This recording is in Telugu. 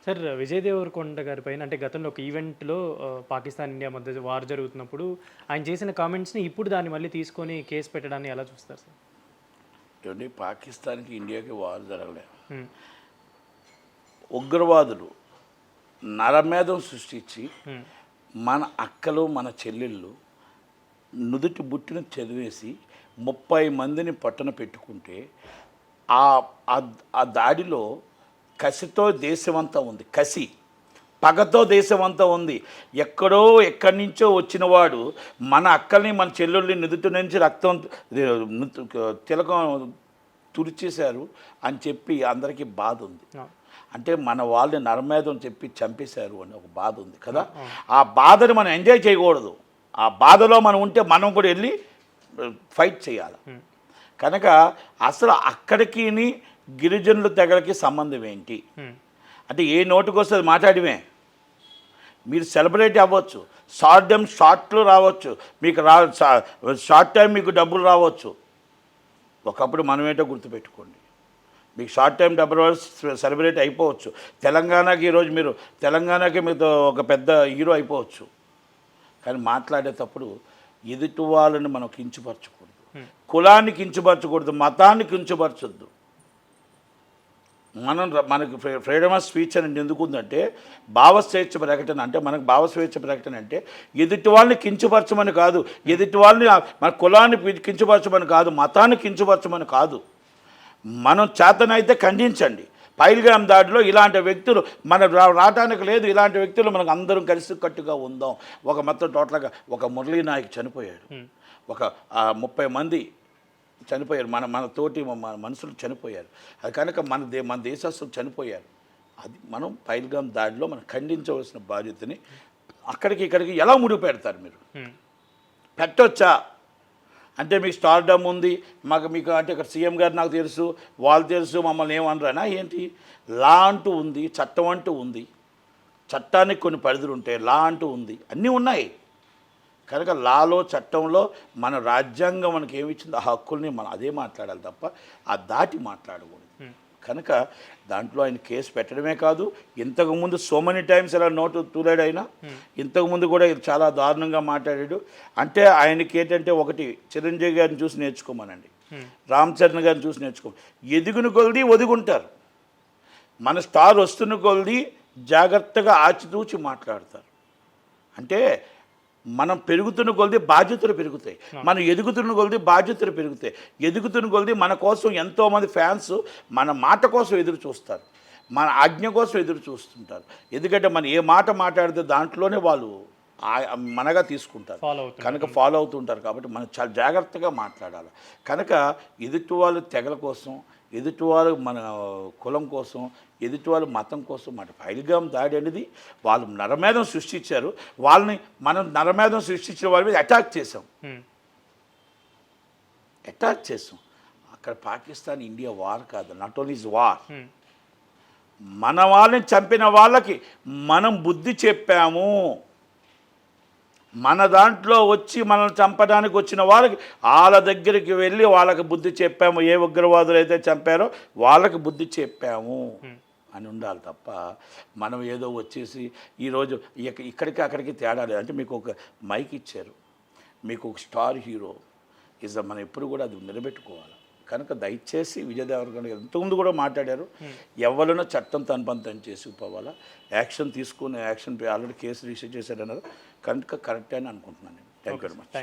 సార్ విజయ్ దేవరకొండ గారి పైన అంటే గతంలో ఒక ఈవెంట్‌లో పాకిస్తాన్, ఇండియా మధ్య వార్ జరుగుతున్నప్పుడు ఆయన చేసిన కామెంట్స్‌ని ఇప్పుడు దాన్ని మళ్ళీ తీసుకొని కేస్ పెట్టడాన్ని ఎలా చూస్తారు సార్? ఏవండి, పాకిస్తాన్కి ఇండియాకి వార్ జరగలే. హ్మ్. ఉగ్రవాదులు నరమేధం సృష్టించి హ్మ్. మన అక్కలు మన చెల్లెళ్ళు నుదుటి బుట్టిన చదివేసి 30 మందిని పట్టున పెట్టుకుంటే ఆ ఆ దాడిలో కసితో దేశమంతా ఉంది. కసి పగతో దేశమంతా ఉంది. ఎక్కడి నుంచో వచ్చినవాడు మన అక్కల్ని మన చెల్లెళ్ళని నుదుటి నుంచి రక్తం తిలకం తుడిచేశారు అని చెప్పి అందరికీ బాధ ఉంది. అంటే మన వాళ్ళని నరమేధం చెప్పి చంపేశారు అని ఒక బాధ ఉంది కదా. ఆ బాధని మనం ఎంజాయ్ చేయకూడదు. ఆ బాధలో మనం ఉంటే మనం కూడా వెళ్ళి ఫైట్ చేయాలి. కనుక అసలు అక్కడికి గిరిజనుల తెగలకి సంబంధం ఏంటి అంటే ఏ నోటికి వస్తే అది మాట్లాడమే. మీరు సెలబ్రేట్ అవ్వచ్చు, షార్ట్లు రావచ్చు, మీకు షార్ట్ టైం మీకు డబ్బులు రావచ్చు. ఒకప్పుడు మనమేటో గుర్తుపెట్టుకోండి. మీకు షార్ట్ టైం డబ్బులు సెలబ్రేట్ అయిపోవచ్చు. తెలంగాణకి ఈరోజు మీరు మీతో ఒక పెద్ద హీరో అయిపోవచ్చు. కానీ మాట్లాడేటప్పుడు ఎదుటి వాళ్ళని మనం కించపరచకూడదు, కులాన్ని కించపరచకూడదు, మతాన్ని కించపరచొద్దు. మనకు ఫ్రీడమ్ ఆఫ్ స్పీచ్ అని ఎందుకు ఉందంటే భావస్వేచ్ఛ ప్రకటన. అంటే మనకు భావస్వేచ్ఛ ప్రకటన అంటే ఎదుటి వాళ్ళని కించపరచమని కాదు, ఎదుటి వాళ్ళని మన కులాన్ని కించపరచమని కాదు, మతాన్ని కించపరచమని కాదు. మనం చేతనైతే ఖండించండి. పైల్గామ్ దాడిలో ఇలాంటి వ్యక్తులు మన రావటానికి లేదు. ఇలాంటి వ్యక్తులు మనకు అందరం కలిసికట్టుగా ఉందాం. మొత్తం టోటల్గా ఒక మురళీ నాయక్ చనిపోయాడు, ఒక 30 మంది చనిపోయారు, మన తోటి మనుషులు చనిపోయారు. అది కనుక మన దేశస్తులు చనిపోయారు. అది మనం పైల్గామ్ దాడిలో మనం ఖండించవలసిన బాధ్యతని ఇక్కడికి ఎలా ముడి పెడతారు మీరు? పెట్టొచ్చా అంటే మీకు స్టార్డమ్ ఉంది, మీకు అంటే ఇక్కడ సీఎం గారు నాకు తెలుసు, వాళ్ళు తెలుసు, మమ్మల్ని ఏమనరానా ఏంటి? లా అంటూ ఉంది, చట్టం అంటూ ఉంది, చట్టానికి కొన్ని పరిధులు ఉంటాయి, లా అంటూ ఉంది, అన్నీ ఉన్నాయి. కనుక లాలో చట్టంలో మన రాజ్యాంగం మనకి ఏమిచ్చిందో ఆ హక్కుల్ని మనం అదే మాట్లాడాలి తప్ప ఆ దాటి మాట్లాడకూడదు. కనుక దాంట్లో ఆయన కేసు పెట్టడమే కాదు, ఇంతకుముందు సో మెనీ టైమ్స్ ఎలా నోటు తూలాడు ఆయన. ఇంతకుముందు కూడా చాలా దారుణంగా మాట్లాడాడు. అంటే ఆయనకి ఏంటంటే ఒకటి చిరంజీవి గారిని చూసి నేర్చుకోమనండి, రామ్ చరణ్ గారిని చూసి ఎదుగుని కొలిది ఒదుగుంటారు. మన స్టార్ వస్తున్న కొలిది జాగ్రత్తగా ఆచితూచి మాట్లాడతారు. అంటే మనం పెరుగుతున్న కొలిది బాధ్యతలు పెరుగుతాయి, మనం ఎదుగుతున్న కొలిది బాధ్యతలు పెరుగుతాయి. ఎదుగుతున్న కొలిది మన కోసం ఎంతోమంది ఫ్యాన్స్ మన మాట కోసం ఎదురు చూస్తారు, మన ఆజ్ఞ కోసం ఎదురు చూస్తుంటారు. ఎందుకంటే మనం ఏ మాట మాట్లాడితే దాంట్లోనే వాళ్ళు మనగా తీసుకుంటారు, కనుక ఫాలో అవుతుంటారు. కాబట్టి మనం చాలా జాగ్రత్తగా మాట్లాడాలి. కనుక ఎదుటి వాళ్ళు తెగల కోసం, ఎదుటి వాళ్ళు మన కులం కోసం, ఎదుటి వాళ్ళు మతం కోసం మాట పైల్గామ్ దాడి అనేది వాళ్ళు నరమేధం సృష్టించారు. మనం నరమేధం సృష్టించిన వాళ్ళ మీద అటాక్ చేసాం. అక్కడ పాకిస్తాన్ ఇండియా వార్ కాదు, నాట్ ఓన్లీ ఇస్ వార్. మన వాళ్ళని చంపిన వాళ్ళకి మనం బుద్ధి చెప్పాము. మన దాంట్లో వచ్చి మనల్ని చంపడానికి వచ్చిన వాళ్ళకి వాళ్ళ దగ్గరికి వెళ్ళి వాళ్ళకి బుద్ధి చెప్పాము. ఏ ఉగ్రవాదులు అయితే చంపారో వాళ్ళకి బుద్ధి చెప్పాము అని ఉండాలి తప్ప మనం ఏదో వచ్చేసి ఈరోజు ఇక్కడికి అక్కడికి తేడా లేదు. అంటే మీకు ఒక మైక్ ఇచ్చారు, మీకు ఒక స్టార్ హీరో మనం ఎప్పుడు కూడా అది నిలబెట్టుకోవాలి. కనుక దయచేసి విజయ్ దేవరకొండ ఎంతకుముందు కూడా మాట్లాడారు, ఎవరైనా చట్టం తన పని తను చేసుకుపోవాలా, యాక్షన్ తీసుకుని యాక్షన్ ఆల్రెడీ కేసు రిజిస్టర్ చేశారన్నారు. కనుక కరెక్ట్ అని అనుకుంటున్నాను నేను. Thank you very much.